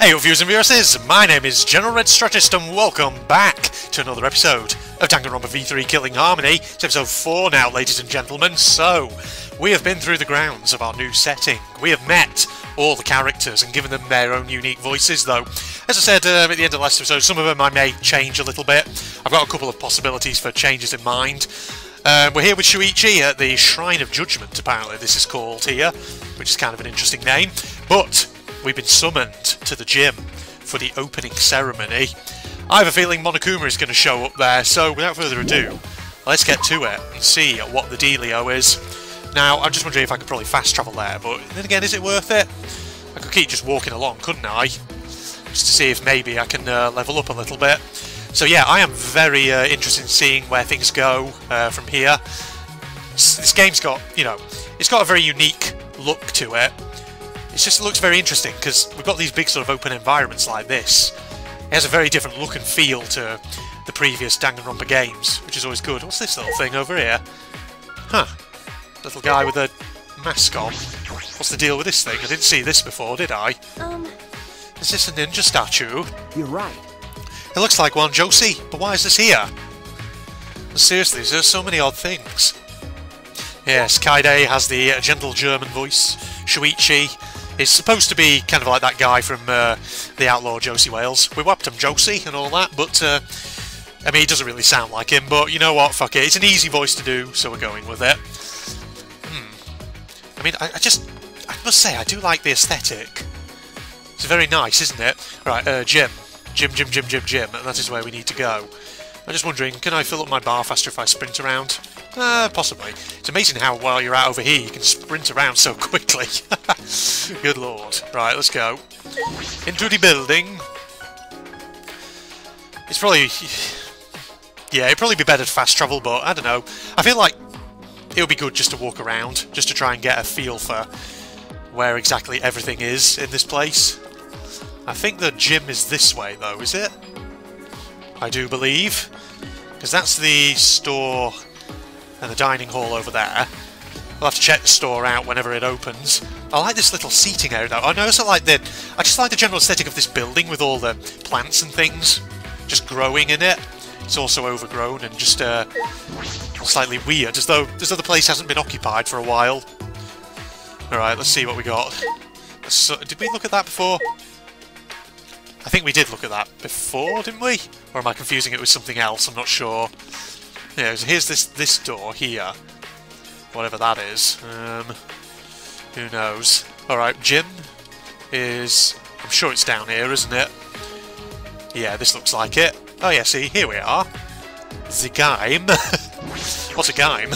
Hey viewers and viewers, my name is General Red Strategist and welcome back to another episode of DRV3 Killing Harmony. It's episode 4 now, ladies and gentlemen. So, we have been through the grounds of our new setting. We have met all the characters and given them their own unique voices, though. As I said at the end of the last episode, some of them I may change a little bit. I've got a couple of possibilities for changes in mind. We're here with Shuichi at the Shrine of Judgement, apparently this is called here, which is kind of an interesting name. But we've been summoned to the gym for the opening ceremony. I have a feeling Monokuma is going to show up there, so without further ado, let's get to it and see what the dealio is. Now, I'm just wondering if I could probably fast travel there, but then again, is it worth it? I could keep just walking along, couldn't I? Just to see if maybe I can level up a little bit. So yeah, I am very interested in seeing where things go from here. This game's got, you know, it's got a very unique look to it. It just looks very interesting because we've got these big sort of open environments like this. It has a very different look and feel to the previous Danganronpa games, which is always good. What's this little thing over here? Huh. Little guy with a mask on. What's the deal with this thing? I didn't see this before, did I? Is this a ninja statue? You're right. It looks like one, Josie, but why is this here? Seriously, there's so many odd things. Yes, Kaide has the gentle German voice. Shuichi is supposed to be kind of like that guy from the Outlaw Josie Wales. We whapped him, Josie, and all that, but I mean, he doesn't really sound like him, but you know what, fuck it. It's an easy voice to do, so we're going with it. I mean, I must say, I do like the aesthetic. It's very nice, isn't it? Right, gym, and that is where we need to go. I'm just wondering, can I fill up my bar faster if I sprint around? Possibly. It's amazing how while you're out over here you can sprint around so quickly. Good lord. Right, let's go. Into the building. It's probably... yeah, it'd probably be better to fast travel, but I don't know. I feel like it would be good just to walk around, just to try and get a feel for where exactly everything is in this place. I think the gym is this way, though, is it? I do believe. Because that's the store and the dining hall over there. We'll have to check the store out whenever it opens. I like this little seating area, though. I just like the general aesthetic of this building with all the plants and things just growing in it. It's also overgrown and just slightly weird, as though the place hasn't been occupied for a while. Alright, let's see what we got. So, did we look at that before? I think we did look at that before, didn't we? Or am I confusing it with something else? I'm not sure. Yeah, so here's this door here. Whatever that is. Who knows? Alright, gym is... I'm sure it's down here, isn't it? Yeah, this looks like it. Oh yeah, see, here we are. The game. What's a game?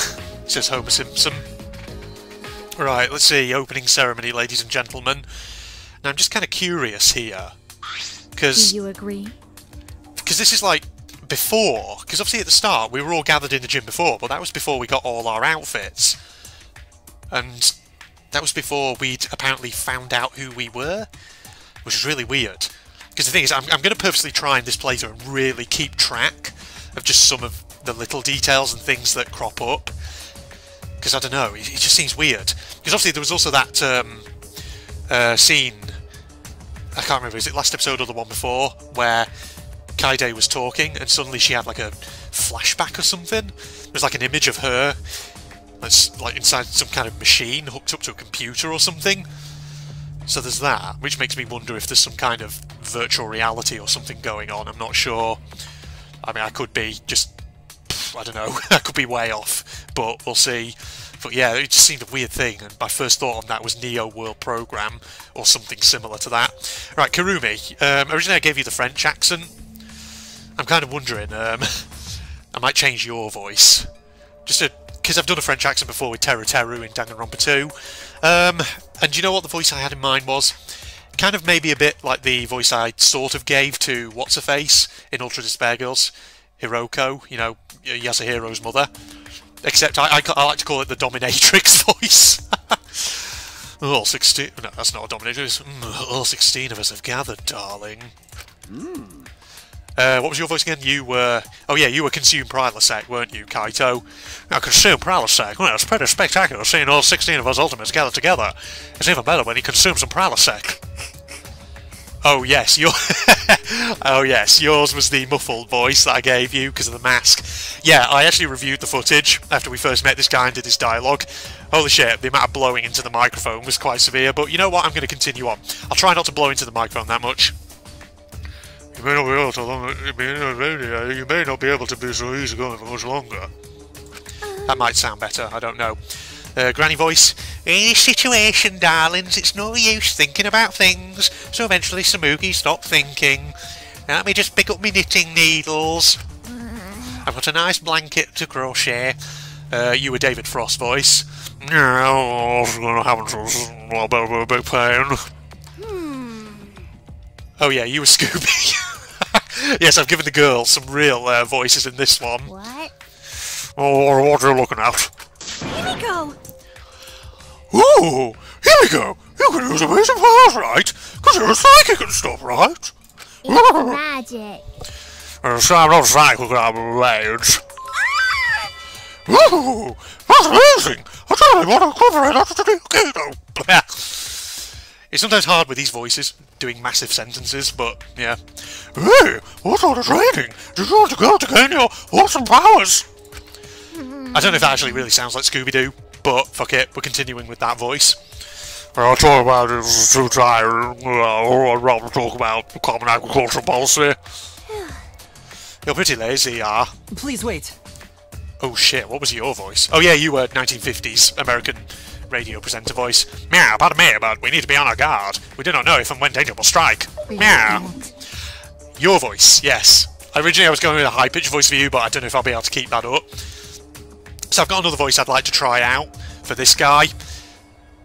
Says Homer Simpson. Right, let's see. Opening ceremony, ladies and gentlemen. Now, I'm just kind of curious here. Because... Do you agree? Because this is like... before. Because obviously at the start, we were all gathered in the gym before, but that was before we got all our outfits. And that was before we'd apparently found out who we were. Which is really weird. Because the thing is, I'm going to purposely try in this playthrough and really keep track of just some of the little details and things that crop up. Because I don't know, it just seems weird. Because obviously there was also that scene, I can't remember, is it last episode or the one before, where Kaide was talking and suddenly she had like a flashback or something. There was like an image of her that's like inside some kind of machine hooked up to a computer or something. So there's that, which makes me wonder if there's some kind of virtual reality or something going on. I'm not sure. I mean, I could be just... I don't know, I could be way off, but we'll see. But yeah, it just seemed a weird thing, and my first thought on that was Neo World Program, or something similar to that. Right, Kurumi, originally I gave you the French accent. I'm kind of wondering, I might change your voice. Just because I've done a French accent before with Teru Teru in Danganronpa 2. And you know what the voice I had in mind was? Kind of maybe a bit like the voice I sort of gave to What's-Her-Face in Ultra Despair Girls. Hiroko, you know, Yasuhiro's mother. Except I like to call it the Dominatrix voice. All 16... No, that's not a Dominatrix. All 16 of us have gathered, darling. What was your voice again? You were... Oh yeah, you were Consume Prilosec, weren't you, Kaito? Now, Consume Prilosec. Well, it's pretty spectacular seeing all 16 of us Ultimates gathered together. It's even better when you consume some Prilosec. Oh yes, oh yes, yours was the muffled voice that I gave you because of the mask. Yeah, I actually reviewed the footage after we first met this guy and did his dialogue. Holy shit, the amount of blowing into the microphone was quite severe, but you know what, I'm going to continue on. I'll try not to blow into the microphone that much. You may not be able to be so easy going for much longer. That might sound better, I don't know. Granny voice. In this situation, darlings, it's no use thinking about things, so eventually Samugi stopped thinking. Let me just pick up my knitting needles. I've got a nice blanket to crochet. You were David Frost voice. Yeah, I'm gonna have a big pain. Oh yeah, you were Scooby. Yes, I've given the girls some real voices in this one. What? Oh, what are you looking at? Here we go. Ooh, here we go. You can use amazing powers, right? Because you're a psychic and stuff, right? It's magic. So I'm not psychic, I'm rage. Ooh, that's amazing. I totally want to incorporate that to the kingdom. It's sometimes hard with these voices, doing massive sentences, but yeah. Hey, what sort of training did you have to go to gain your awesome powers? I don't know if that actually really sounds like Scooby-Doo, but fuck it, we're continuing with that voice. I'll talk about it, it's too tired. I'd rather talk about the Common Agricultural Policy. You're pretty lazy, yeah. Please wait. Oh shit, what was your voice? Oh yeah, you were 1950s American radio presenter voice. Meow, pardon me, but we need to be on our guard. We do not know if and when danger will strike. Meow. Your voice, yes. Originally I was going with a high-pitched voice for you, but I don't know if I'll be able to keep that up. So I've got another voice I'd like to try out for this guy.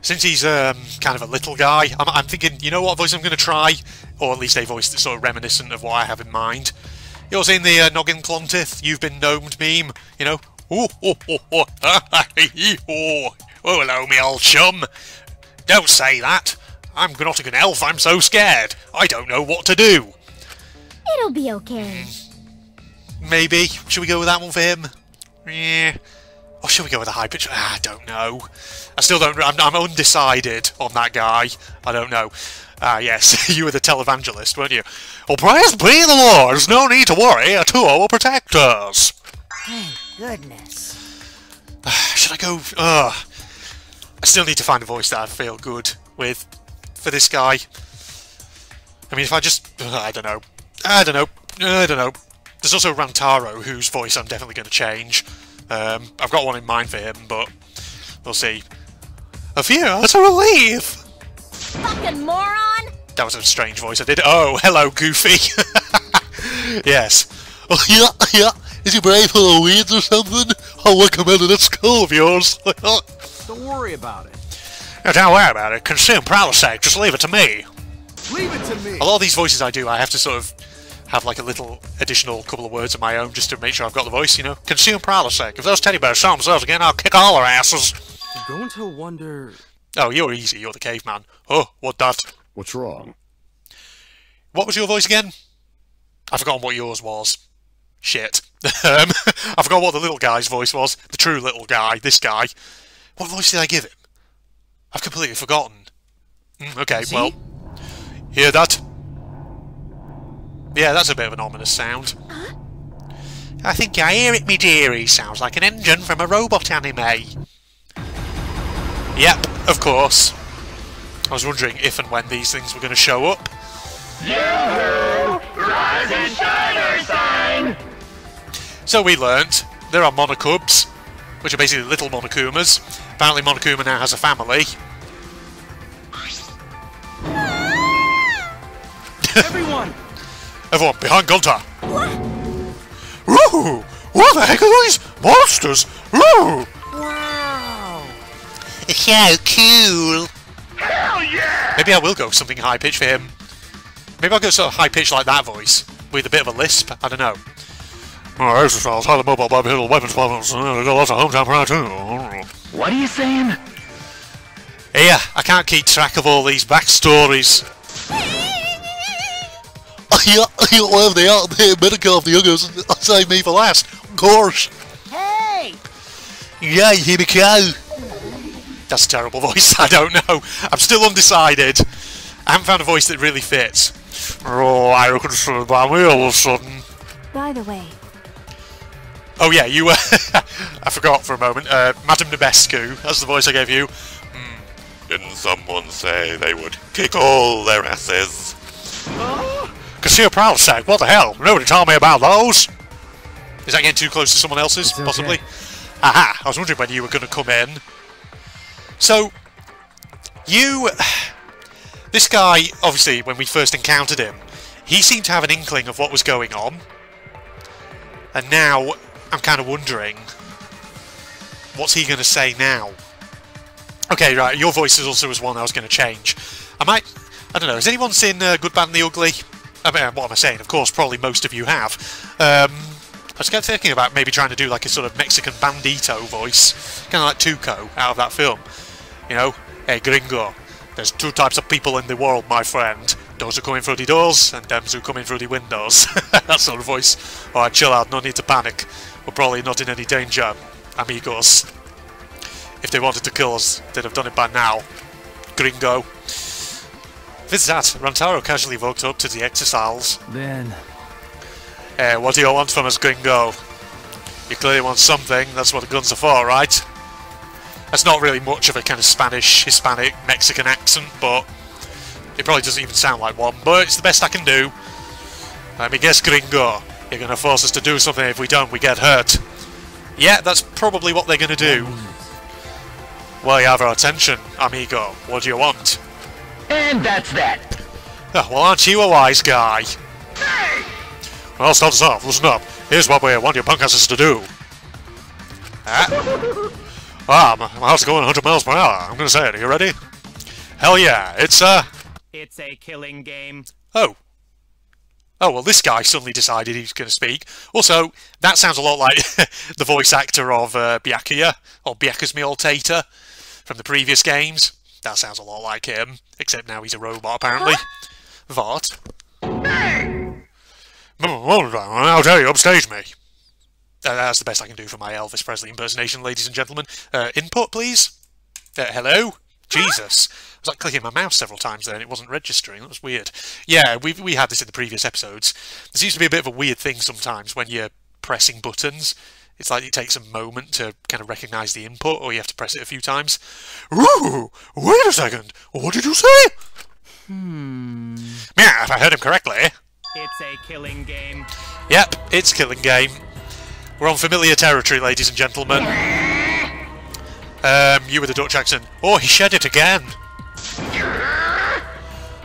Since he's kind of a little guy, I'm thinking, you know what voice I'm going to try? Or at least a voice that's sort of reminiscent of what I have in mind. You're seeing the Noggin Clontith, You've Been Gnomed meme, you know? Oh, hello, me old chum. Don't say that. I'm not an elf, I'm so scared. I don't know what to do. It'll be okay. Maybe. Should we go with that one for him? Yeah. Or should we go with a high pitch? I don't know. I still don't... I'm undecided on that guy. I don't know. Yes, you were the televangelist, weren't you? Well, praise be the Lord. There's no need to worry. A tour will protect us. Thank goodness. Should I go... I still need to find a voice that I feel good with for this guy. I mean, if I just... I don't know. There's also Rantaro, whose voice I'm definitely going to change. I've got one in mind for him, but we'll see. A fear to relieve! Fucking moron! That was a strange voice I did. Oh, hello, Goofy! Yes. Oh, yeah. Is he brave for the weeds or something? I'll recommend it at school of yours. Don't worry about it. No, don't worry about it. Consume Prilosec. Just leave it to me. Leave it to me! A lot of these voices I do, I have to sort of have like a little additional couple of words of my own just to make sure I've got the voice, you know? Consume Prilosec. If those teddy bears show themselves again, I'll kick all their asses. I'm going to wonder... Oh, you're easy. You're the caveman. Oh, what that? What's wrong? What was your voice again? I've forgotten what yours was. Shit. I forgot what the little guy's voice was. The true little guy. This guy. What voice did I give him? I've completely forgotten. Okay, See? well... Hear that? Yeah, that's a bit of an ominous sound. Huh? I think I hear it, me dearie. Sounds like an engine from a robot anime. Yep, of course. I was wondering if and when these things were going to show up. Yoo-hoo! Rise and shine, our sign! So we learnt there are Monokubs, which are basically little Monokumas. Apparently Monokuma now has a family. Everyone! Everyone, behind Gunter! What? Ooh! What the heck are these monsters? Ooh! Wow! So cool! Hell yeah! Maybe I will go something high-pitched for him. Maybe I'll go sort of high-pitched like that voice, with a bit of a lisp, I don't know. Oh, exercise, highly mobile, bipedal, weapons, weapons, got lots of hometown pride too. What are you saying? Here, I can't keep track of all these backstories. Whatever they are, they're medical of the youngers, save me for last, of course. Hey! Yeah, here we go. That's a terrible voice, I don't know. I'm still undecided. I haven't found a voice that really fits. Oh, I reckon so about me all of a sudden. By the way, Oh yeah, you I forgot for a moment. Madame Nebescu, that's the voice I gave you. Didn't someone say they would kick all their asses? Cassia Proud said, what the hell? Nobody told me about those. Is that getting too close to someone else's? It's okay. Possibly? Aha! I was wondering when you were going to come in. So, this guy, obviously, when we first encountered him, he seemed to have an inkling of what was going on. And now, I'm kind of wondering, what's he going to say now? Okay, right, your voice is also was one I was going to change. I don't know, has anyone seen Good, Bad and the Ugly? I mean, what am I saying? Of course, probably most of you have. I was kind of thinking about maybe trying to do like a sort of Mexican bandito voice, kind of like Tuco out of that film. You know, hey gringo, there's two types of people in the world, my friend. Those who come in through the doors, and them who come in through the windows. That sort of voice. Alright, chill out, no need to panic. We're probably not in any danger, amigos. If they wanted to kill us, they'd have done it by now. Gringo. With that, Rantaro casually walked up to the exercises. Then... What do you want from us, gringo? You clearly want something, that's what the guns are for, right? That's not really much of a kind of Spanish, Hispanic, Mexican accent, but it probably doesn't even sound like one, but it's the best I can do. Let me guess, gringo. You're going to force us to do something. If we don't, we get hurt. Yeah, that's probably what they're going to do. Well, you have our attention, amigo. What do you want? And that's that. Oh, well, aren't you a wise guy? Hey! Well, stop this off. Listen up. Here's what we want your punk asses to do. My heart's going 100 miles per hour. I'm going to say it. Are you ready? Hell yeah. It's It's a killing game. Oh. Oh, well, this guy suddenly decided he was going to speak. Also, that sounds a lot like the voice actor of Byakuya, or Byakuya's me old tater, from the previous games. That sounds a lot like him, except now he's a robot, apparently. What? How dare you upstage me? That's the best I can do for my Elvis Presley impersonation, ladies and gentlemen. Input, please? Hello? Jesus. I was like clicking my mouse several times there and it wasn't registering. That was weird. Yeah, we had this in the previous episodes. There seems to be a bit of a weird thing sometimes when you're pressing buttons. It's like it takes a moment to kind of recognise the input, or you have to press it a few times. Ooh, wait a second. What did you say? Yeah, if I heard him correctly. It's a killing game. Yep, it's killing game. We're on familiar territory, ladies and gentlemen. You with the Dutch accent. Oh, he shed it again.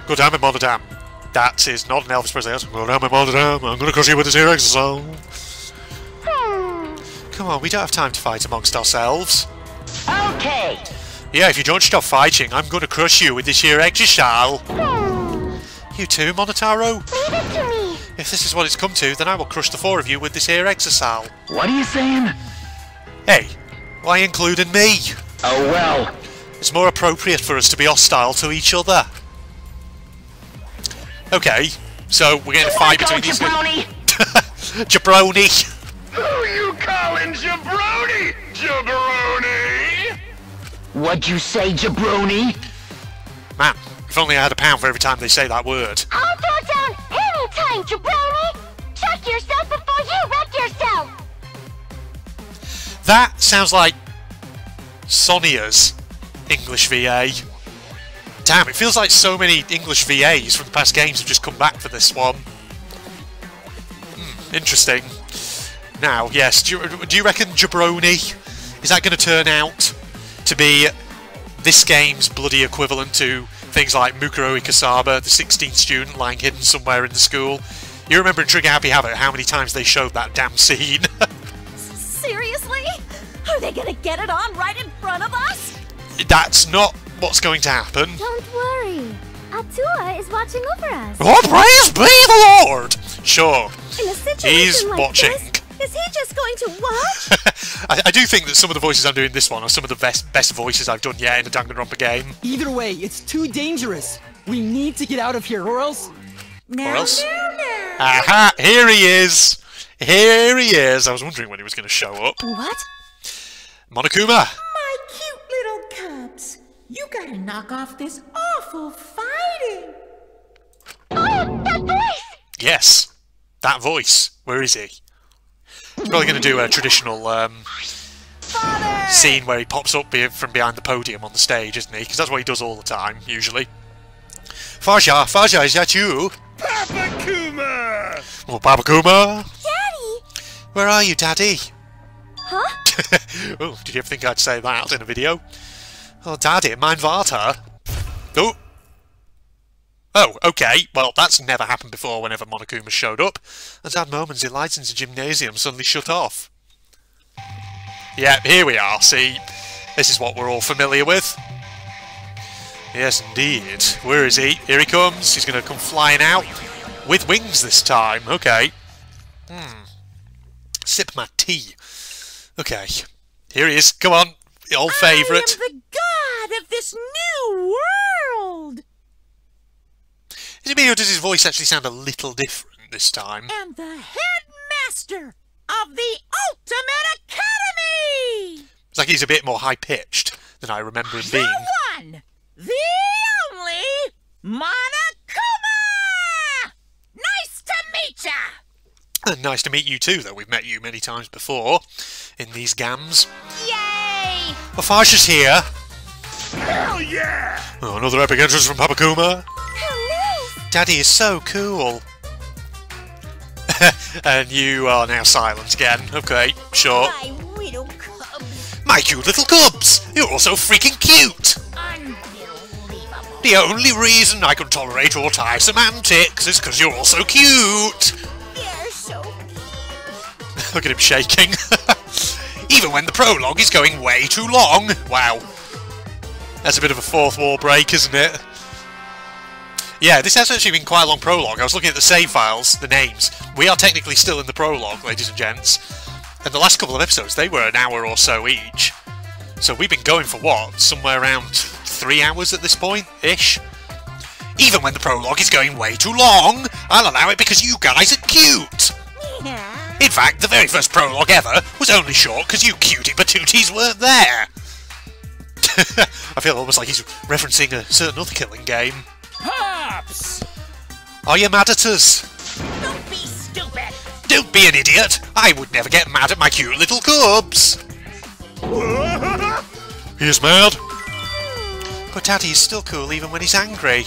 Good damn it, Mother Damn. That is not an Elvis Presley accent. Good damn it, Mother Damn. I'm going to crush you with this here exercise. Come on, we don't have time to fight amongst ourselves. Okay. Yeah, if you don't stop fighting, I'm going to crush you with this here exercise. You too, Monotaro? leave it to me. If this is what it's come to, then I will crush the four of you with this here exercise. What are you saying? Hey, why including me? Oh well. It's more appropriate for us to be hostile to each other. Okay, so we're getting a fight between these two. Jabroni! Who you calling jabroni? Jabroni? What'd you say, jabroni? Man, if only I had £1 for every time they say that word. I'll throw down anytime, jabroni. Check yourself before you wreck yourself. That sounds like Sonia's English VA. Damn, it feels like so many English VAs from the past games have just come back for this one. Interesting. Now, yes, do you reckon Jabroni, is that going to turn out to be this game's bloody equivalent to things like Mukuro Ikasaba, the 16th student lying hidden somewhere in the school? You remember in Trigger Happy Habit how many times they showed that damn scene? Seriously? Are they gonna get it on right in front of us? That's not what's going to happen. Don't worry. Atua is watching over us. Oh, praise be the Lord! Sure, In a situation he's like watching. this, is he just going to watch? I do think that some of the voices I'm doing in this one are some of the best voices I've done yet in a Danganronpa game. Either way, it's too dangerous. We need to get out of here, or else... Or else? Aha! Here he is! Here he is! I was wondering when he was going to show up. What? Monokuma! My cute little cubs, you gotta knock off this awful fight Oh, that voice! Yes, that voice. Where is he? He's probably going to do a traditional scene where he pops up from behind the podium on the stage, isn't he? Because that's what he does all the time, usually. Faja, is that you? Papa Kuma! Oh, Papa Kuma! Daddy! Where are you, Daddy? Huh? Oh, did you ever think I'd say that in a video? Oh, Daddy, mein Vater. Oh. Oh, okay. Well, that's never happened before whenever Monokuma showed up. At that moment, the lights in the gymnasium suddenly shut off. Yeah, here we are. See, this is what we're all familiar with. Yes, indeed. Where is he? Here he comes. He's going to come flying out. With wings this time. Okay. Sip my tea. Okay. Here he is. Come on. The old favourite. I am the god of this new world! Is it me or does his voice actually sound a little different this time? And the headmaster of the Ultimate Academy! It's like he's a bit more high-pitched than I remember him being. The one, the only, Monokuma! Nice to meet ya! And nice to meet you too, though we've met you many times before in these gams. Yay! Well, Farsha's here. Hell yeah! Oh, another epic entrance from Papa Kuma. How nice! Daddy is so cool. And you are now silent again. Okay, sure. My little cubs. My cute little cubs! You're all so freaking cute! Unbelievable. The only reason I can tolerate your tiresome antics is because you're all so cute! They're so cute. Look at him shaking. Even when the prologue is going way too long. Wow. That's a bit of a fourth wall break, isn't it? Yeah, this has actually been quite a long prologue. I was looking at the save files, the names. We are technically still in the prologue, ladies and gents. And the last couple of episodes, they were an hour or so each. So we've been going for what? Somewhere around 3 hours at this point-ish? Even when the prologue is going way too long, I'll allow it because you guys are cute! Yeah. In fact, the very first prologue ever was only short because you cutie patooties weren't there! I feel almost like he's referencing a certain other killing game. Pops! Are you mad at us? Don't be stupid. Don't be an idiot! I would never get mad at my cute little cubs! He is mad. But Daddy is still cool even when he's angry.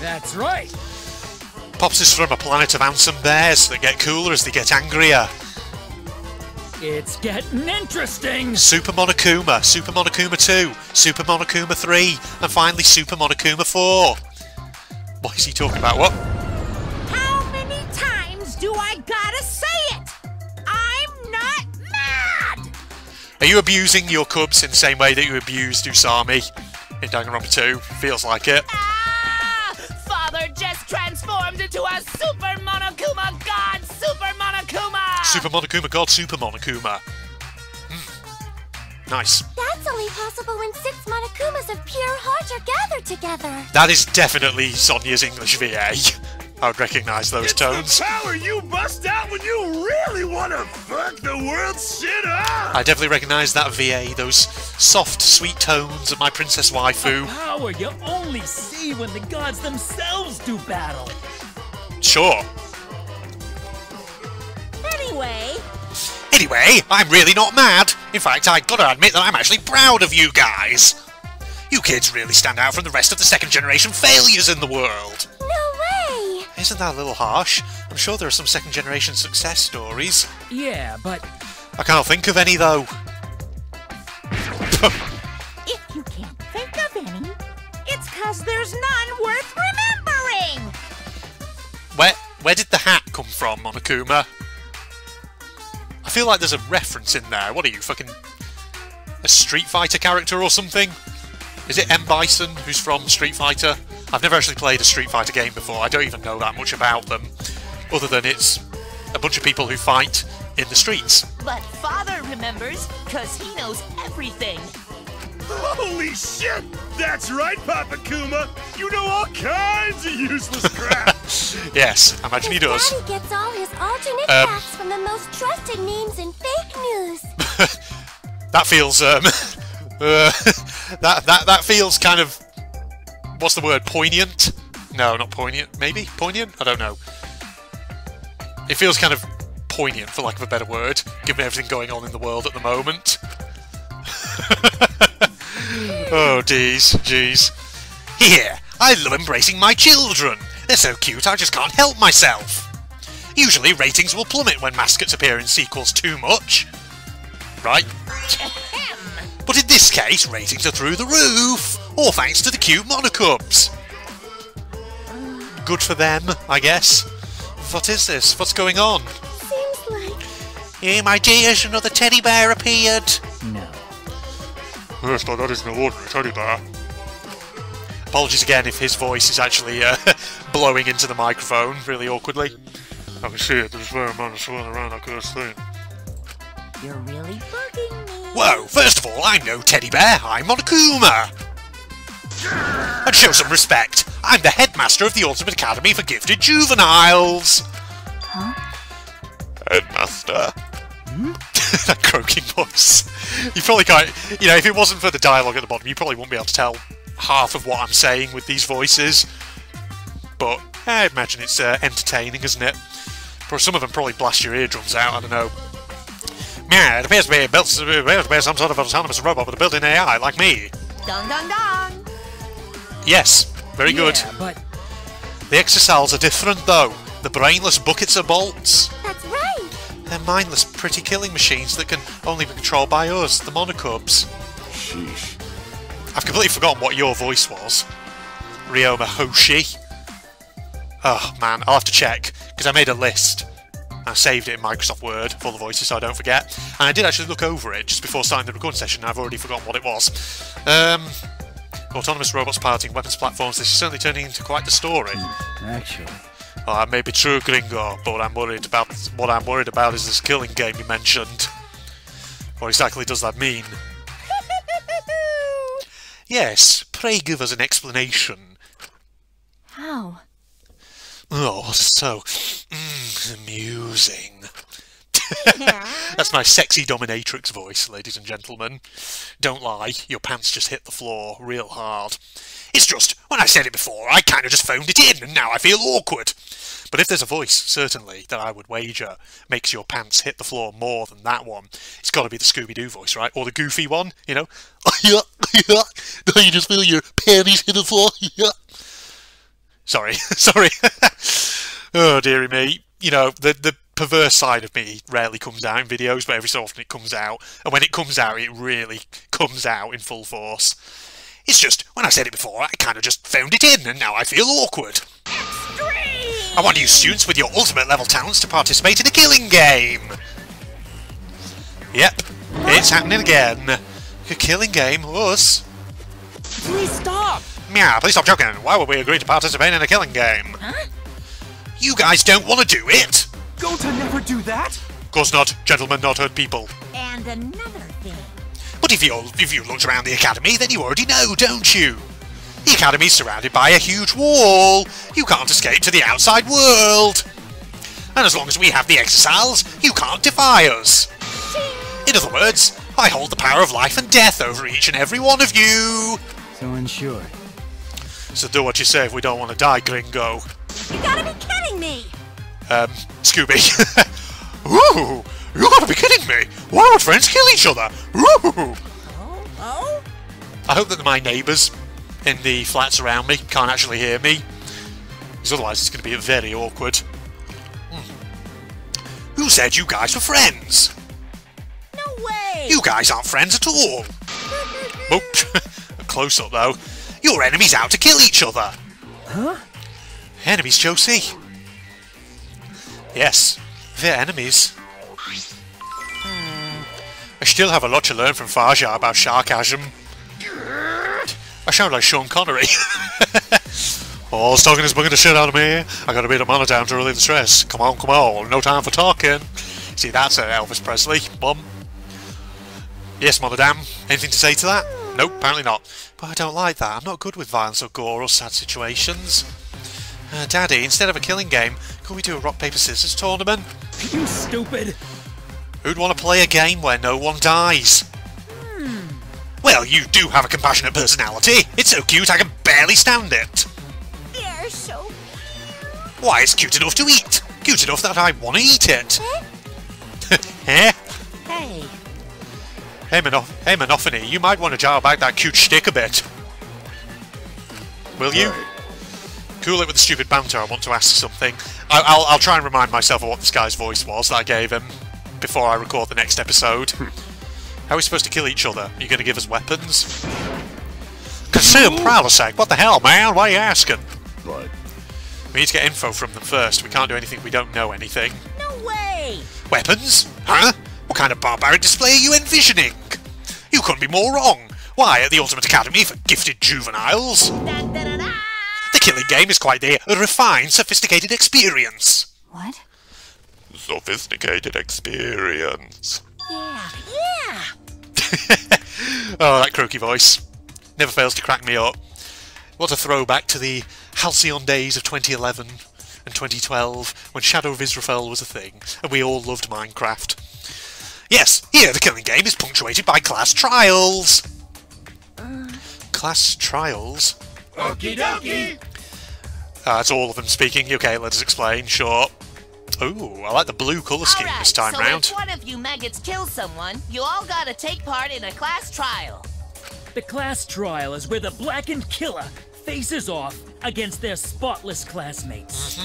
That's right. Pops is from a planet of handsome bears that get cooler as they get angrier. It's getting interesting. Super Monokuma, Super Monokuma 2, Super Monokuma 3, and finally Super Monokuma 4. What is he talking about? What? How many times do I gotta say it? I'm not mad! Are you abusing your cubs in the same way that you abused Usami in Danganronpa 2? Feels like it. Ah! Father just transformed into a Super Monokuma God! Super Monokuma! Super Monokuma God, Super Monokuma. Nice. That's only possible when 6 Monokumas of pure heart are gathered together. That is definitely Sonia's English VA. I would recognise those tones. The power you bust out when you really want to fuck the world shit up! I definitely recognise that VA, those soft, sweet tones of my princess waifu. Power you only see when the gods themselves do battle. Sure. Anyway, I'm really not mad. In fact, I gotta admit that I'm actually proud of you guys. You kids really stand out from the rest of the second generation failures in the world. No way! Isn't that a little harsh? I'm sure there are some second generation success stories. Yeah, but I can't think of any though. If you can't think of any, it's 'cause there's none worth remembering! Where did the hat come from, Monokuma? I feel like there's a reference in there. What are you, fucking a Street Fighter character or something? Is it M. Bison, who's from Street Fighter? I've never actually played a Street Fighter game before. I don't even know that much about them, other than it's a bunch of people who fight in the streets. But Father remembers, 'cause he knows everything. Holy shit! That's right, Papa Kuma! You know all kinds of useless crap! Yes, I imagine he does. Daddy gets all his alternate facts from the most trusted memes in fake news. That feels that feels kind of, what's the word, poignant? No, not poignant. Maybe? Poignant? I don't know. It feels kind of poignant, for lack of a better word, given everything going on in the world at the moment. Oh, jeez. Here, I love embracing my children. They're so cute, I just can't help myself. Usually, ratings will plummet when mascots appear in sequels too much. Right? But in this case, ratings are through the roof, all thanks to the cute monocubs. Good for them, I guess. What is this? What's going on? Seems like... Hey, my dears, another teddy bear appeared. No. Yes, but that isn't an ordinary teddy bear. Apologies again if his voice is actually blowing into the microphone really awkwardly. I can see it, there's a fair amount of swirling around that cursed thing. You're really bugging me. Whoa, first of all, I'm no teddy bear, I'm Monokuma! And show some respect, I'm the headmaster of the Ultimate Academy for Gifted Juveniles! Huh? Headmaster? That croaking voice. You probably can't, you know, if it wasn't for the dialogue at the bottom, you probably wouldn't be able to tell half of what I'm saying with these voices. But I imagine it's entertaining, isn't it? But some of them probably blast your eardrums out, I don't know. Yeah, it appears to be built to be some sort of autonomous robot with a built-in AI, like me. Dong dong dong! Yes, very good. Yeah, but... The exocells are different, though. The brainless buckets of bolts. That's right. They're mindless, pretty killing machines that can only be controlled by us, the monocubs. Sheesh. I've completely forgotten what your voice was. Ryoma Hoshi. Oh, man, I'll have to check, because I made a list. I saved it in Microsoft Word for the voices so I don't forget. And I did actually look over it just before starting the recording session, and I've already forgotten what it was. Autonomous robots piloting weapons platforms, this is certainly turning into quite the story. Actually... Well, that may be true, Gringo, but what I'm worried about is this killing game you mentioned. What exactly does that mean? Yes, pray give us an explanation. How? Oh, so amusing. That's my sexy dominatrix voice, ladies and gentlemen. Don't lie, your pants just hit the floor real hard. It's just, when I said it before, I kind of just phoned it in, and now I feel awkward. But if there's a voice, certainly, that I would wager makes your pants hit the floor more than that one, it's got to be the Scooby-Doo voice, right? Or the Goofy one, you know? No, you just feel your panties hit the floor. Sorry. Oh, dearie me. You know, the perverse side of me rarely comes out in videos, but every so often it comes out. And when it comes out, it really comes out in full force. It's just, when I said it before, I kind of just phoned it in, and now I feel awkward. Extreme! I want you students with your ultimate level talents to participate in a killing game. Yep, it's happening again. A killing game, us. Please stop! Yeah, please stop joking. Why would we agree to participate in a killing game? Huh? You guys don't want to do it? Don't I never do that? Of course not. Gentlemen not hurt people. And another thing. But if you looked around the academy, then you already know, don't you? The academy's surrounded by a huge wall. You can't escape to the outside world. And as long as we have the exocells, you can't defy us. In other words, I hold the power of life and death over each and every one of you. So unsure. So do what you say if we don't want to die, Gringo. You gotta be kidding me! Scooby. Ooh, you gotta be kidding me. Why would friends kill each other? Ooh. Oh? I hope that my neighbours in the flats around me can't actually hear me, because otherwise it's going to be very awkward. Who said you guys were friends? No way! You guys aren't friends at all. Oh, close up though. You're enemies out to kill each other. Huh? Enemies, Josie? Yes, they're enemies. I still have a lot to learn from Faja about sarcasm. I sound like Sean Connery. Oh, talking is bugging the shit out of me. I gotta beat a monitor down to relieve the stress. Come on, no time for talking. See, that's Elvis Presley. Bum. Yes, Monodam. Anything to say to that? Nope, apparently not. But I don't like that. I'm not good with violence or gore or sad situations. Daddy, instead of a killing game, could we do a rock, paper, scissors tournament? You stupid! Who'd want to play a game where no one dies? Well, you do have a compassionate personality. It's so cute I can barely stand it. They're so... Why, it's cute enough to eat! Cute enough that I want to eat it! Eh? Hey. Hey, Monophony, you might want to dial back that cute shtick a bit. Will you? Cool it with the stupid banter, I want to ask something. I'll try and remind myself of what this guy's voice was that I gave him before I record the next episode. How are we supposed to kill each other? Are you going to give us weapons? Consume Pralisec, what the hell, man? Why are you asking? What? We need to get info from them first. We can't do anything if we don't know anything. No way! Weapons? Huh? What kind of barbaric display are you envisioning? You couldn't be more wrong. Why, at the Ultimate Academy for gifted juveniles? Da-da-da-da! The killing game is quite a refined, sophisticated experience. What? Sophisticated experience. Yeah. Oh, that croaky voice. Never fails to crack me up. What a throwback to the halcyon days of 2011 and 2012, when Shadow of Israel was a thing, and we all loved Minecraft. Yes, here the killing game is punctuated by class trials. Class trials? Okie dokie! That's all of them speaking. Okay, let us explain. Sure. Ooh, I like the blue colour scheme this time so round. if one of you maggots kills someone, you all gotta take part in a class trial. The class trial is where the blackened killer faces off against their spotless classmates.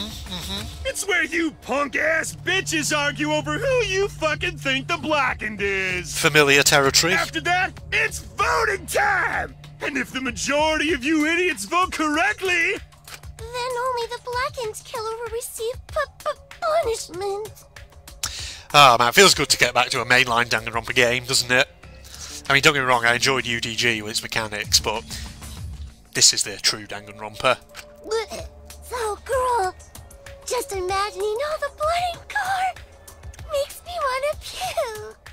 It's where you punk-ass bitches argue over who you fucking think the blackened is! Familiar territory. After that, it's voting time! And if the majority of you idiots vote correctly... Then only the blackened killer will receive punishment. Ah, man, it feels good to get back to a mainline Danganronpa game, doesn't it? I mean, don't get me wrong, I enjoyed UDG with its mechanics, but this is the true Danganronpa. So, girl, just imagining all the blood and gore makes me want to puke.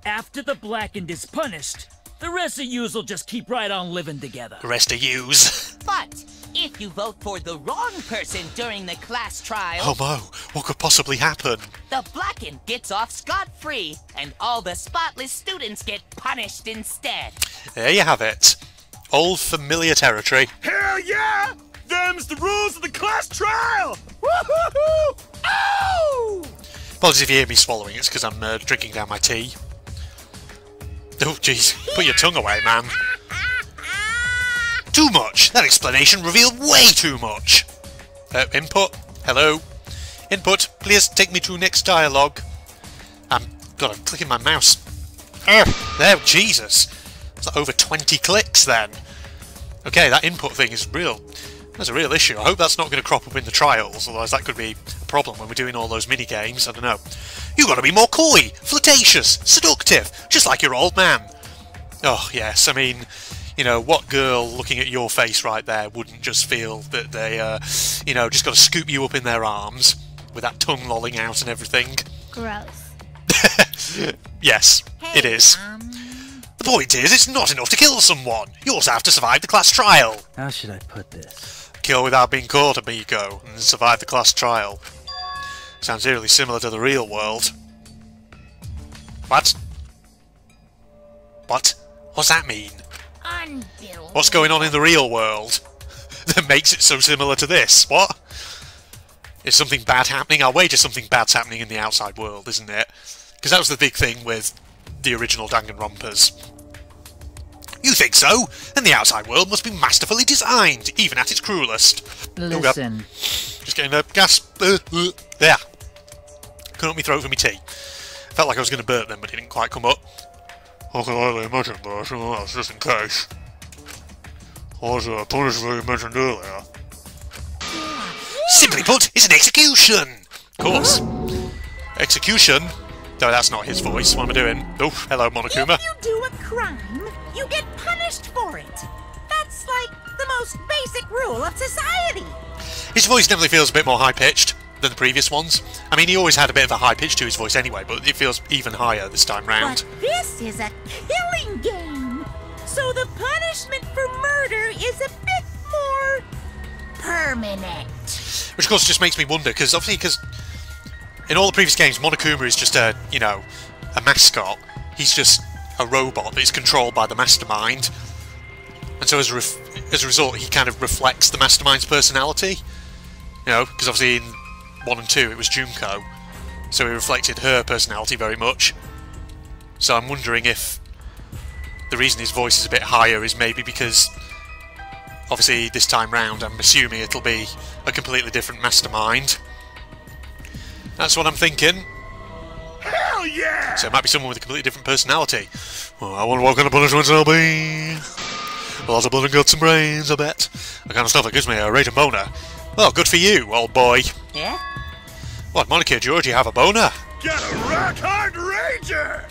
After the blackened is punished, the rest of yous will just keep right on living together. The rest of yous. But if you vote for the wrong person during the class trial, Oh no, what could possibly happen? the blackened gets off scot-free, and all the spotless students get punished instead. There you have it. Old familiar territory. Hell yeah! Them's the rules of the class trial! Woo-hoo-hoo! Ow! Apologies if you hear me swallowing, it's because I'm drinking down my tea. Oh jeez, put your tongue away, man. Too much! That explanation revealed way too much! Input? Hello? Input, please take me to next dialogue. I'm clicking my mouse. There, Jesus! It's like over 20 clicks then. Okay, that input thing is real. That's a real issue. I hope that's not going to crop up in the trials, otherwise that could be a problem when we're doing all those mini games. I don't know. You got to be more coy, flirtatious, seductive, just like your old man. Oh yes, I mean, you know, what girl looking at your face right there wouldn't just feel that they, you know, just got to scoop you up in their arms with that tongue lolling out and everything? Gross. Yes, it is. The point is, it's not enough to kill someone. You also have to survive the class trial. How should I put this? Kill without being caught, amigo, and survive the class trial. Sounds eerily similar to the real world. What? What? What's that mean? What's going on in the real world that makes it so similar to this? What? Is something bad happening? I'll wager something bad's happening in the outside world, isn't it? Because that was the big thing with the original Danganronpas. You think so? Then the outside world must be masterfully designed, even at its cruelest. Listen. Just getting a gasp. There. Couldn't let me throat for me tea. Felt like I was going to burp then, but it didn't quite come up. I can only imagine, but that's just in case. I was punished as you mentioned earlier. Simply put, it's an execution! Of course. Execution? No, that's not his voice. What am I doing? Oh, hello, Monokuma. If you do a crime, you get punished for it. That's like the most basic rule of society. His voice definitely feels a bit more high-pitched than the previous ones. I mean, he always had a bit of a high pitch to his voice anyway, but it feels even higher this time round. But this is a killing game, so the punishment for murder is a bit more permanent. Which of course just makes me wonder, because in all the previous games, Monokuma is just a, you know, a mascot. He's just a robot that is controlled by the mastermind. And so as a result, he kind of reflects the Mastermind's personality. You know, because obviously in 1 and 2 it was Junko, so he reflected her personality very much. So I'm wondering if the reason his voice is a bit higher is maybe because, obviously this time round, I'm assuming it'll be a completely different Mastermind. That's what I'm thinking. Hell yeah! So it might be someone with a completely different personality. Well, I wonder what kind of punishments there'll be. Lots of blood and guts and brains, I bet. The kind of stuff that gives me a raging boner. Well, good for you, old boy. Yeah? What, Monica George, you have a boner? Got a rock-hard rager!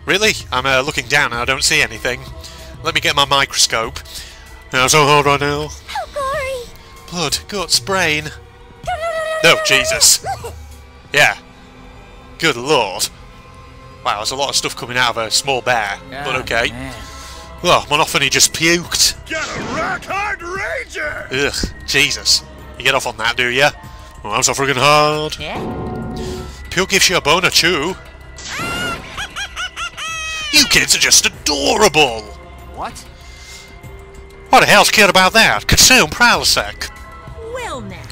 Really? I'm looking down and I don't see anything. Let me get my microscope. I'm so hard right now. How gory! Blood, guts, brain. No, Jesus. Yeah. Good lord. Wow, there's a lot of stuff coming out of a small bear, but okay. Well, Monophony just puked. Got a rock-hard rager! Ugh, Jesus. You get off on that, do ya? Well, I'm so friggin' hard. Yeah? Puke gives you a boner too. You kids are just adorable! What? What the hell's kid about that? Consume Prilosec. Well now.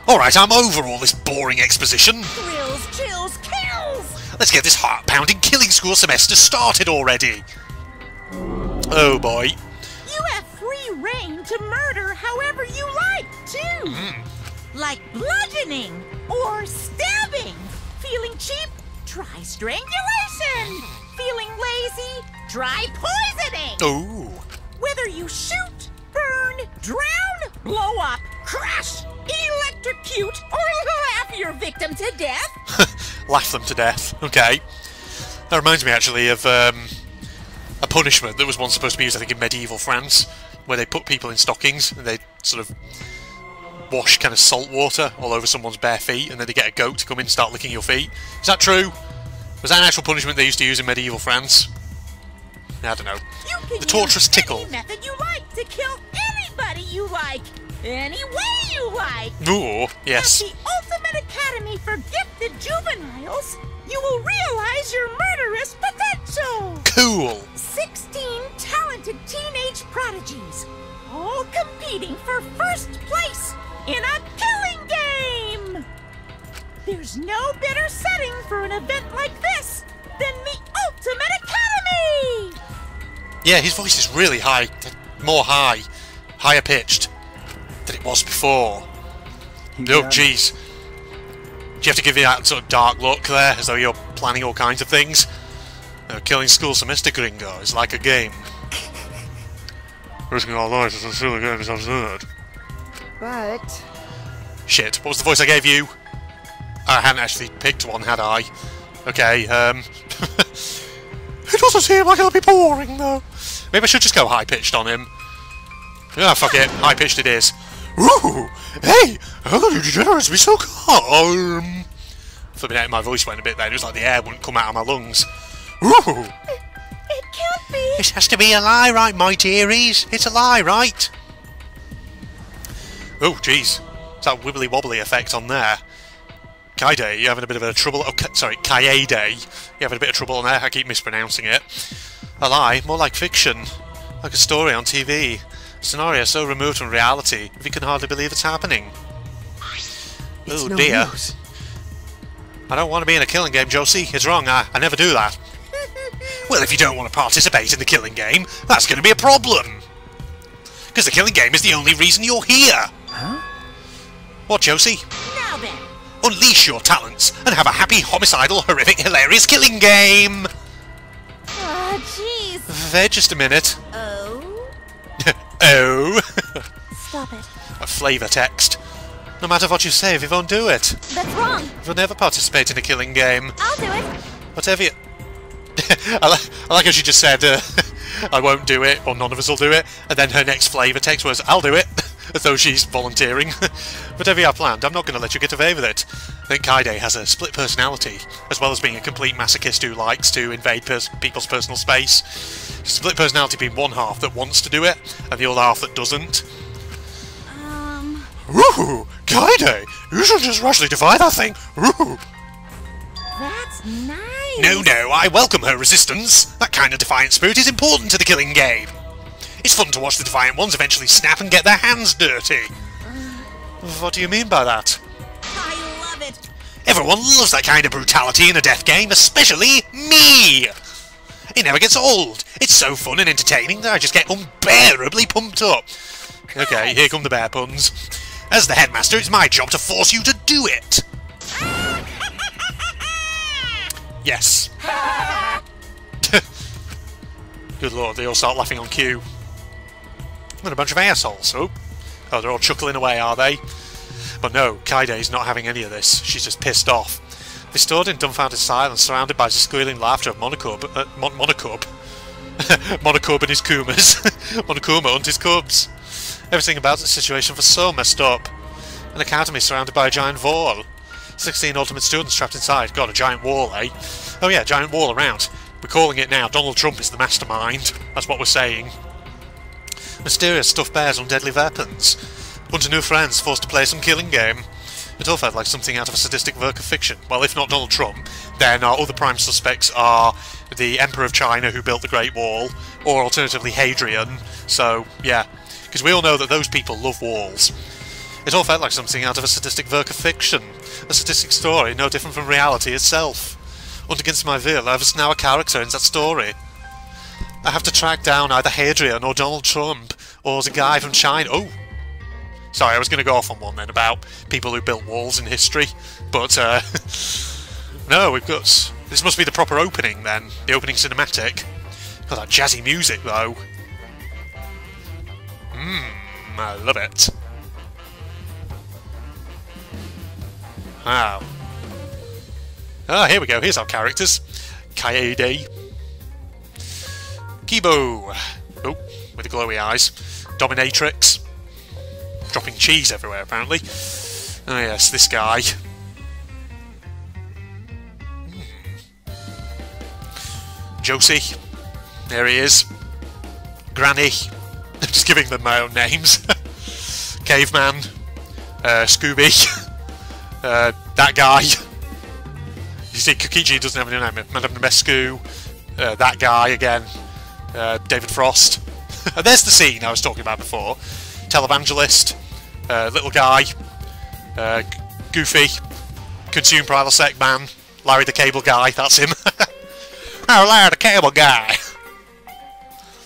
Alright, I'm over all this boring exposition. Thrills, chills, kills! Let's get this heart-pounding killing school semester started already. Oh boy. You have free reign to murder however you like, too! Like bludgeoning or stabbing. Feeling cheap? Try strangulation. Feeling lazy? Try poisoning. Ooh. Whether you shoot, burn, drown, blow up, crush, electrocute, or laugh your victim to death. Laugh them to death. Okay. That reminds me actually of a punishment that was once supposed to be used, I think, in medieval France, where they put people in stockings and they sort of wash kind of salt water all over someone's bare feet, and then they get a goat to come in and start licking your feet. Is that true? Was that an actual punishment they used to use in medieval France? I don't know. The torturous tickle. Any method you like to kill anybody you like, any way you like. Ooh, yes. At the Ultimate Academy for Gifted Juveniles, you will realize your murderous potential. Cool. 16 talented teenage prodigies, all competing for first place in a killing game. There's no better setting for an event like this than the Ultimate Academy. Yeah, his voice is really high, higher pitched than it was before. Oh, jeez. Do you have to give you that sort of dark look there, as though you're planning all kinds of things? Killing school semester, gringo, is like a game. Risking our lives as a silly game is absurd. But... Shit, what was the voice I gave you? I hadn't actually picked one, had I? Okay, It doesn't seem like it'll be boring, though. Maybe I should just go high-pitched on him. Ah, fuck it. High-pitched it is. Ooh! Hey! How could you degenerates be so calm? Flipping out, my voice went a bit then. It was like the air wouldn't come out of my lungs. Ooh! It can't be. This has to be a lie, right, my dearies? It's a lie, right? Oh, jeez. It's that wibbly-wobbly effect on there. Kaide, you're having a bit of a trouble. Oh, sorry, Kaede. You're having a bit of trouble on there. I keep mispronouncing it. A lie, more like fiction. Like a story on TV. A scenario so removed from reality, if you can hardly believe it's happening. Oh dear. Use. I don't want to be in a killing game, Josie. It's wrong. I never do that. Well, if you don't want to participate in the killing game, that's going to be a problem. Because the killing game is the only reason you're here. Huh? What, Josie? Now then. Unleash your talents and have a happy, homicidal, horrific, hilarious killing game! Oh, jeez. Wait just a minute. Oh? Oh! Stop it. A flavour text. No matter what you say, we won't do it. That's wrong. We'll never participate in a killing game. I'll do it. Whatever you... I like how she just said, I won't do it, or none of us will do it, and then her next flavour text was, I'll do it, as though she's volunteering. Whatever you have planned, I'm not going to let you get away with it. I think Kaide has a split personality, as well as being a complete masochist who likes to invade people's personal space. Split personality being one half that wants to do it, and the other half that doesn't. Woohoo! Kaide! You should just rashly defy that thing! Woohoo! That's nice. No, I welcome her resistance. That kind of defiant spirit is important to the killing game. It's fun to watch the Defiant Ones eventually snap and get their hands dirty. What do you mean by that? I love it. Everyone loves that kind of brutality in a death game, especially me! It never gets old. It's so fun and entertaining that I just get unbearably pumped up. Okay, here come the bear puns. As the headmaster, it's my job to force you to do it. Yes. Good lord, they all start laughing on cue. What a bunch of assholes. Oh, they're all chuckling away, are they? But no, Kaide's not having any of this. She's just pissed off. They stood in dumbfounded silence, surrounded by the squealing laughter of Monokub and his Kumas. Monokuma and his cubs. Everything about the situation was so messed up. An academy surrounded by a giant wall. 16 ultimate students trapped inside. God, a giant wall, eh? Oh yeah, giant wall around. We're calling it now. Donald Trump is the mastermind. That's what we're saying. Mysterious stuffed bears on deadly weapons. Bunch of new friends forced to play some killing game. It all felt like something out of a sadistic work of fiction. Well, if not Donald Trump, then our other prime suspects are the Emperor of China who built the Great Wall, or alternatively Hadrian. So, yeah, because we all know that those people love walls. It all felt like something out of a sadistic work of fiction. A sadistic story, no different from reality itself. And against my will, I was now a character in that story. I have to track down either Hadrian or Donald Trump, or the guy from China. Oh! Sorry, I was going to go off on one then about people who built walls in history, but no, we've got... This must be the proper opening then, the opening cinematic. Got that jazzy music though. I love it. Wow. Ah, here we go, here's our characters. Kaede. Kibo. Oh, with the glowy eyes. Dominatrix. Dropping cheese everywhere, apparently. Oh yes, this guy. Josie. There he is. Granny. I'm just giving them my own names. Caveman. Scooby. That guy. You see, Kokichi doesn't have any name. Madame Nemescu. That guy again. David Frost. And there's the scene I was talking about before. Televangelist. Little guy. Goofy. Consume Prilosec man. Larry the Cable Guy. That's him. Oh, Larry the Cable Guy.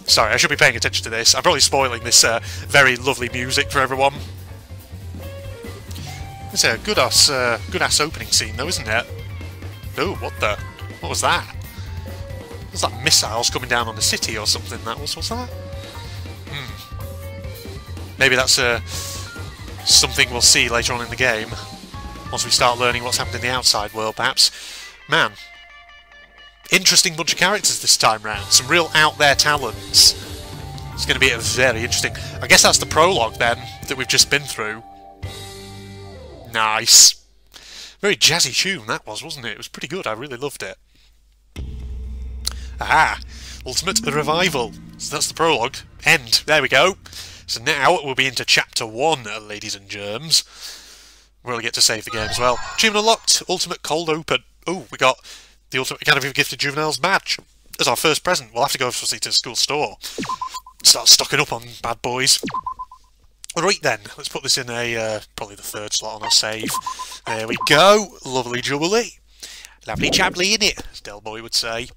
Sorry, I should be paying attention to this. I'm probably spoiling this very lovely music for everyone. It's a good-ass opening scene, though, isn't it? Oh, what was that? Was that missiles coming down on the city or something? What's that? Maybe that's something we'll see later on in the game. Once we start learning what's happened in the outside world, perhaps. Man. Interesting bunch of characters this time round. Some real out-there talents. It's going to be very interesting. I guess that's the prologue, then, that we've just been through. Nice. Very jazzy tune that was, wasn't it? It was pretty good. I really loved it. Aha! Ultimate Revival. So that's the prologue. End. There we go. So now we'll be into Chapter 1, ladies and germs. We'll get to save the game as well. Achievement unlocked. Ultimate Cold Open. Oh, we got the Ultimate Academy of Gifted Juveniles badge as our first present. We'll have to go to the school store. Start stocking up on bad boys. Right then, let's put this in a probably the third slot on our save. There we go. Lovely jubbly. Lovely chabbly in it, as Del Boy would say.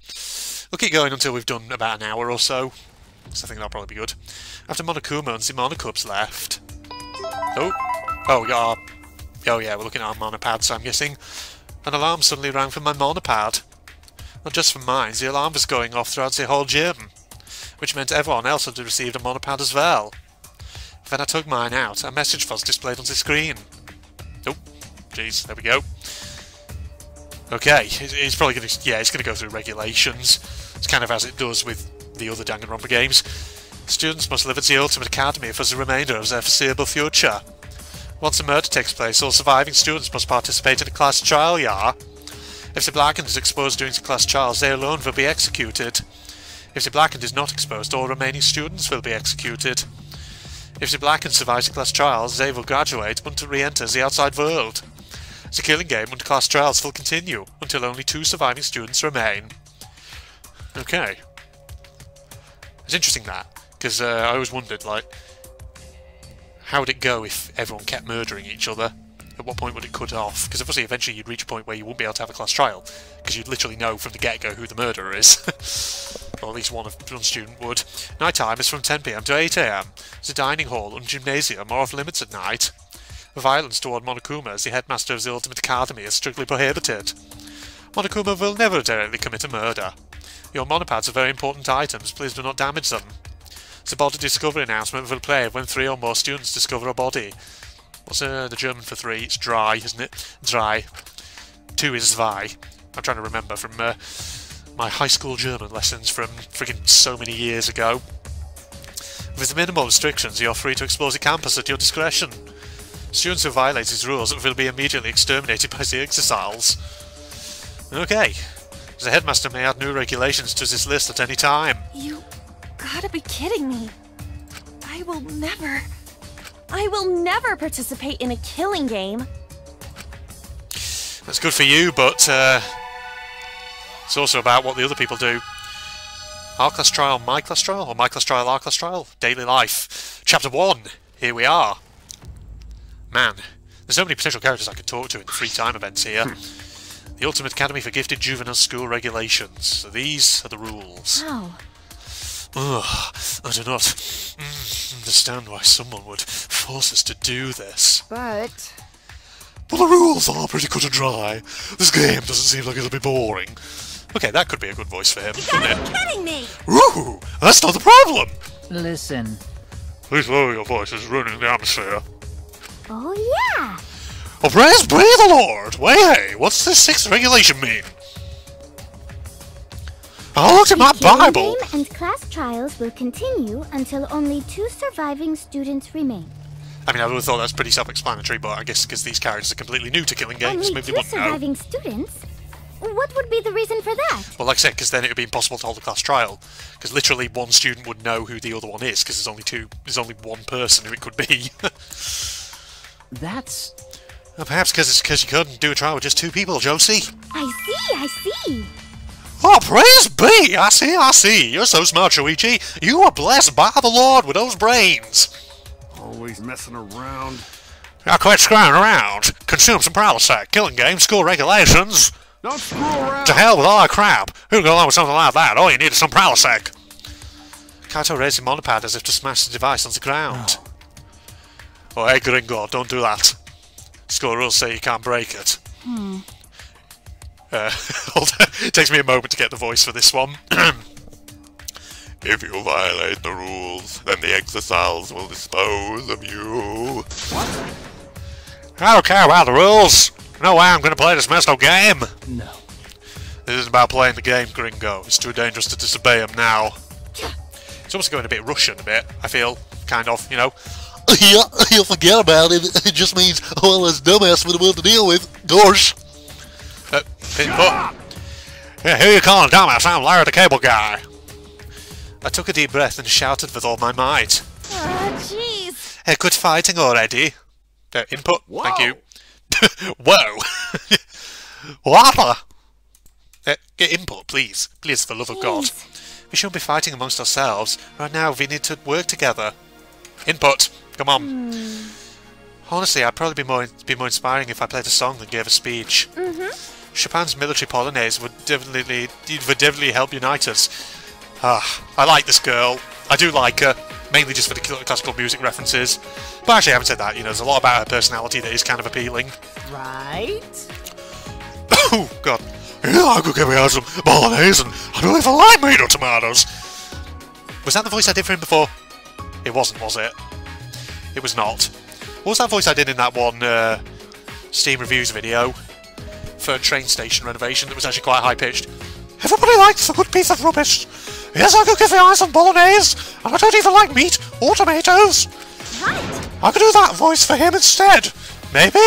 We'll keep going until we've done about an hour or so. So I think that'll probably be good. After Monokuma and Monokub's left. Oh, we got our... Oh yeah, we're looking at our monopads, I'm guessing. An alarm suddenly rang from my monopad. Not just from mine, the alarm was going off throughout the whole gym. Which meant everyone else had received a monopad as well. When I took mine out, a message was displayed on the screen. Oh, jeez, there we go. Okay, he's probably going to... Yeah, he's going to go through regulations. It's kind of as it does with the other Danganronpa games. Students must live at the Ultimate Academy for the remainder of their foreseeable future. Once a murder takes place, all surviving students must participate in a class trial, yeah? If the Blackened is exposed during the class trials, they alone will be executed. If the Blackened is not exposed, all remaining students will be executed. If the Blackened survives the class trials, they will graduate and re-enter the outside world. The killing game and class trials will continue until only 2 surviving students remain. Okay. It's interesting that, Because I always wondered, like, how would it go if everyone kept murdering each other? At what point would it cut off? Because obviously eventually you'd reach a point where you wouldn't be able to have a class trial, because you'd literally know from the get-go who the murderer is. Or at least one student would. Night time is from 10 PM to 8 AM. It's a dining hall and gymnasium are off limits at night. Violence toward Monokuma as the headmaster of the Ultimate Academy is strictly prohibited. Monokuma will never directly commit a murder. Your monopads are very important items, please do not damage them. The body discovery announcement will play when 3 or more students discover a body. What's the German for 3? It's dry, isn't it? Dry. 2 is zwei. I'm trying to remember from my high school German lessons from friggin' so many years ago. With minimal restrictions, you're free to explore the campus at your discretion. Students who violate these rules will be immediately exterminated by the exiles. Okay. The headmaster may add new regulations to this list at any time. You gotta be kidding me. I will never participate in a killing game. That's good for you, but it's also about what the other people do. Our class trial, my class trial, or my class trial, our class trial? Daily life. Chapter 1. Here we are. Man, there's so many potential characters I could talk to in the free time events here. The Ultimate Academy for Gifted Juvenile School Regulations. So these are the rules. Oh. Ugh, I do not understand why someone would force us to do this. But the rules are pretty cut and dry. This game doesn't seem like it'll be boring. Okay, that could be a good voice for him, couldn't it? You're kidding me! Ooh, that's not the problem! Listen. Please lower your voice, it's ruining the atmosphere. Oh, yeah! Oh, praise be the Lord! Wait, hey, what's this 6th regulation mean? I looked at my Bible! The game and class trials will continue until only 2 surviving students remain. I mean, I would have thought that's pretty self-explanatory, but I guess because these characters are completely new to killing games, Only maybe 2 they wouldn't know. surviving students? What would be the reason for that? Well, like I said, because then it would be impossible to hold a class trial. Because literally one student would know who the other one is, because there's only one person who it could be. That's... Well, perhaps because you couldn't do a trial with just 2 people, Josie. I see. Oh, praise be! I see. You're so smart, Shuichi. You are blessed by the Lord with those brains. Always messing around. I quit screwing around. Consume some Prilosec. Killing game, school regulations. Don't screw around. To hell with all that crap. Who'd go along with something like that? All you need is some Prilosec. Kaito raised his monopad as if to smash the device on the ground. Oh, hey, Gringo, don't do that. School rules say you can't break it. It takes me a moment to get the voice for this one. If you violate the rules, then the exiles will dispose of you. What? I don't care about the rules. No way I'm going to play this messed up game. No. This isn't about playing the game, Gringo. It's too dangerous to disobey him now. It's almost going a bit Russian, a bit, I feel. Kind of, you know. You'll forget about it. It just means, well, there's dumbass for the world to deal with. Gosh. Yeah, who you calling dumbass? I'm Larry the Cable Guy. I took a deep breath and shouted with all my might. Oh, jeez. Hey, quit fighting already. Input, Whoa. thank you. Whoa. What? Get input, please. Please, for the love of God. We shouldn't be fighting amongst ourselves. Right now, we need to work together. Input. Come on. Honestly, I'd probably be more inspiring if I played a song than gave a speech. Chopin's military polonaise would definitely help unite us. I like this girl. I do like her, mainly just for the classical music references. But actually, I haven't said that. You know, there's a lot about her personality that is kind of appealing. Right? Oh, God. Yeah, I could give me out some bolognese and I don't even like meat or tomatoes. Was that the voice I did for him before? It wasn't, was it? It was not. What was that voice I did in that one Steam Reviews video for a train station renovation that was actually quite high-pitched? Everybody likes a good piece of rubbish. Yes, I could give me some bolognese, and I don't even like meat or tomatoes. Right. I could do that voice for him instead. Maybe?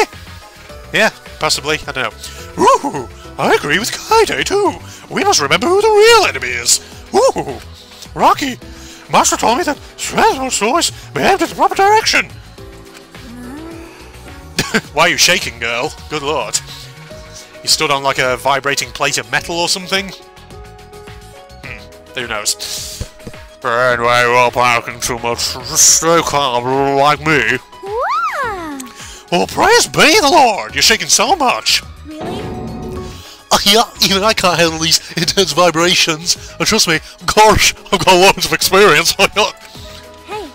Yeah, possibly. I don't know. Ooh, I agree with Kaide too. We must remember who the real enemy is. Ooh, Rocky. Master told me that Sven's voice behaved in the proper direction. Why are you shaking, girl? Good lord. You stood on like a vibrating plate of metal or something? Who knows? Anyway, you're packing too much. Stay calm like me. Wow! Well, praise be the Lord! You're shaking so much! Really? Yeah, even I can't handle these intense vibrations. And trust me, gosh, I've got loads of experience. Hey.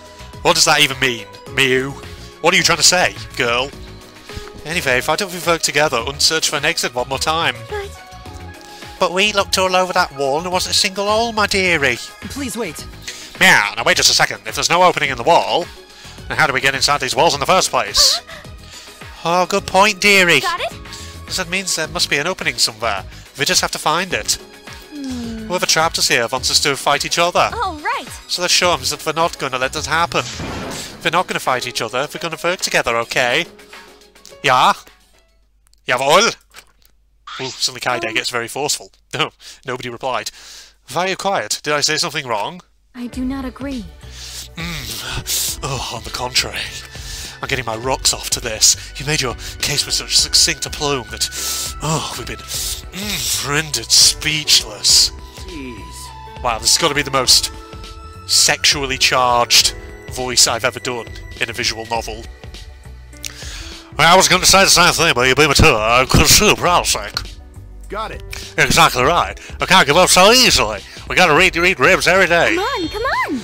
What does that even mean, Mew? What are you trying to say, girl? Anyway, why don't we work together and search for an exit one more time? But we looked all over that wall and there wasn't a single hole, my dearie. Please wait. Yeah, now wait just a second. If there's no opening in the wall, then how do we get inside these walls in the first place? Oh, good point, dearie. Got it? That means there must be an opening somewhere. We just have to find it. Whoever trapped us here wants us to fight each other. Oh, right. So let's show them that we're not going to let that happen. We're not going to fight each other. We're going to work together, okay? Yeah? Jawohl? Ooh, suddenly Kaide gets very forceful. No, nobody replied. Why are you quiet? Did I say something wrong? I do not agree. Oh, on the contrary. I'm getting my rocks off to this. You made your case with such succinct aplomb that... Oh, we've been... rendered speechless. Jeez. Wow, this has got to be the most sexually charged voice I've ever done in a visual novel. Well, I was going to say the same thing, but you beat me to it. I could see the sake. Got it. Exactly right. I can't give up so easily. We gotta eat ribs every day. Come on, come on.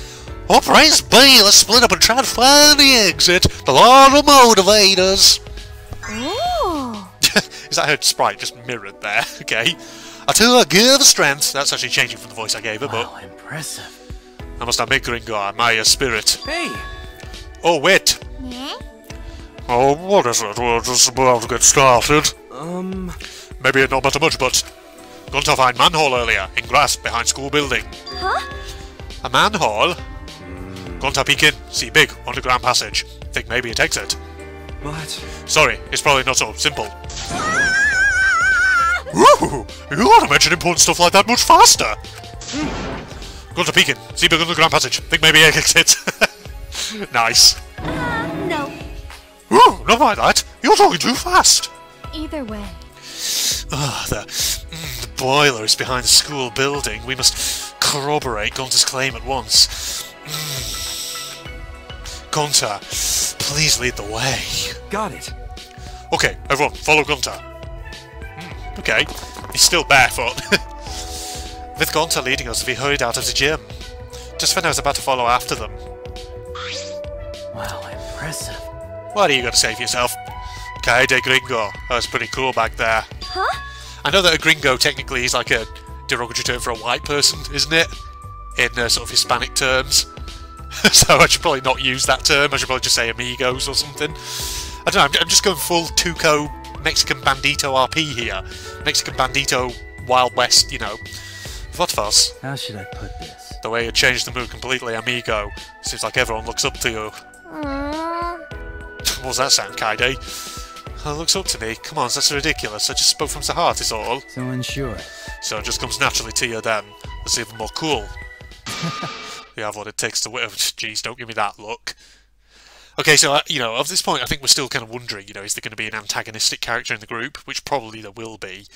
Oh, praise be! Let's split up and try to find the exit. The Lord will motivate us. Oh. Is that her sprite just mirrored there? Okay. I tell her, give her strength. That's actually changing from the voice I gave her, Wow, but impressive. I must admit, Gringo, I admire your spirit. Hey! Oh, wait. Yeah? Oh, what is it? We're just about to get started. Maybe not matter much, but gone to find manhole earlier in grass behind school building. Huh? A manhole? Gone to peek in, see big underground passage. Think maybe it exit. What? Sorry, it's probably not so simple. Woo! You ought to mention important stuff like that much faster. Gone to peek in, see big underground passage. Think maybe it exit. Nice. No. Ooh, not mind that. You're talking too fast. Either way. Ah, the boiler is behind the school building. We must corroborate Gunter's claim at once. Gunter, please lead the way. Got it. Okay, everyone, follow Gunter. Okay, he's still barefoot. With Gunter leading us, we hurried out of the gym. Just when I was about to follow after them. Wow, impressive. What are you going to say for yourself? Kaede Gringo. That was pretty cool back there. Huh? I know that a gringo technically is like a derogatory term for a white person, isn't it? In sort of Hispanic terms. So I should probably not use that term. I should probably just say amigos or something. I don't know, I'm just going full Tuco Mexican Bandito RP here. Mexican Bandito Wild West, you know. What was? How should I put this? The way you changed the mood completely, amigo. Seems like everyone looks up to you. What does that sound, Kaide? Looks up to me. Come on, that's ridiculous. I just spoke from the heart, is all. So unsure. So it just comes naturally to you then. That's even more cool. You have what it takes to win. Jeez, don't give me that look. Okay, so, you know, at this point, I think we're still kind of wondering, you know, is there going to be an antagonistic character in the group? Which probably there will be.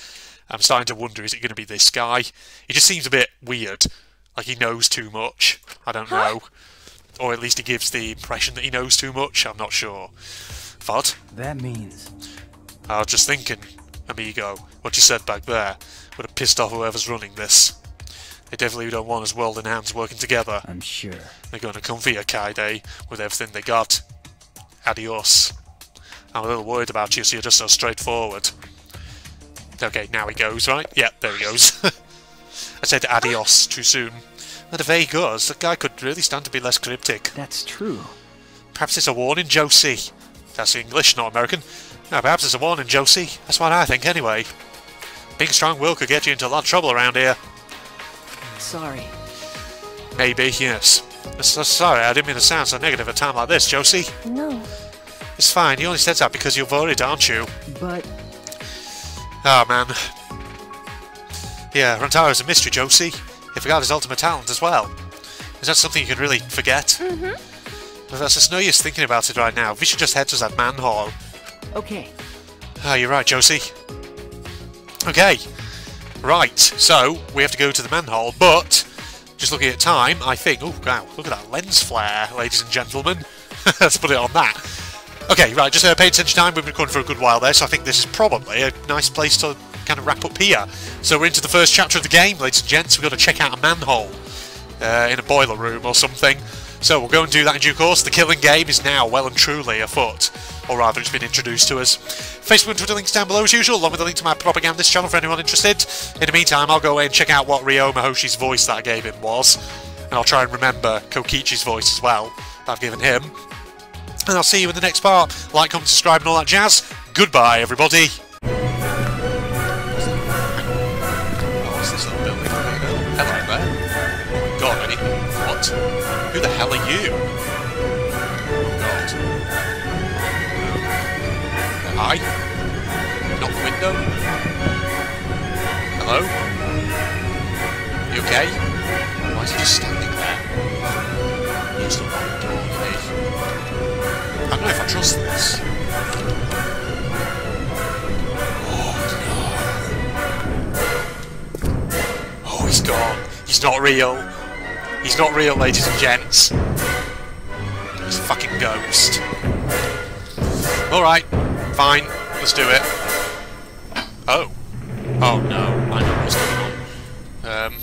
I'm starting to wonder, is it going to be this guy? He just seems a bit weird. Like he knows too much. I don't know. Or at least he gives the impression that he knows too much. I'm not sure. What? That means... I was just thinking, amigo, what you said back there would have pissed off whoever's running this. They definitely don't want us world in hands working together. I'm sure. They're going to come for you, Kaide, with everything they got. Adios. I'm a little worried about you, so you're just so straightforward. Okay, now he goes, right? Yep, there he goes. I said adios too soon. And away he goes. The guy could really stand to be less cryptic. That's true. Perhaps it's a warning, Josie. That's English, not American. No, perhaps it's a warning, Josie. That's what I think, anyway. Being strong will could get you into a lot of trouble around here. Sorry. Maybe, yes. Sorry, I didn't mean to sound so negative at a time like this, Josie. No. It's fine, you only said that because you're worried, aren't you? But... Oh, man. Yeah, Rantaro's a mystery, Josie. He forgot his ultimate talent as well. Is that something you can really forget? Well, that's just no use thinking about it right now. We should just head to that manhole. Okay. Ah, you're right, Josie. Okay. Right, so we have to go to the manhole, but just looking at time, I think... Oh, wow, look at that lens flare, ladies and gentlemen. Let's put it on that. Okay, right, just pay attention to time. We've been recording for a good while there, so I think this is probably a nice place to kind of wrap up here. So we're into the first chapter of the game, ladies and gents. We've got to check out a manhole in a boiler room or something. So we'll go and do that in due course. The killing game is now well and truly afoot. Or rather, it's been introduced to us. Facebook and Twitter links down below as usual, along with a link to my propagandist channel for anyone interested. In the meantime, I'll go away and check out what Ryo Mahoshi's voice that I gave him was. And I'll try and remember Kokichi's voice as well, that I've given him. And I'll see you in the next part. Like, comment, subscribe and all that jazz. Goodbye, everybody. What's this little building? Hello there. Oh my god, I didn't... What? Who the hell are you? Oh god. Hi? Knock the window? Hello? You okay? Why is he just standing there? He just looked like a door, didn't he? I don't know if I trust this. Oh no. Oh, he's gone. He's not real. He's not real, ladies and gents. He's a fucking ghost. Alright, fine. Let's do it. Oh. Oh no, I know what's going on.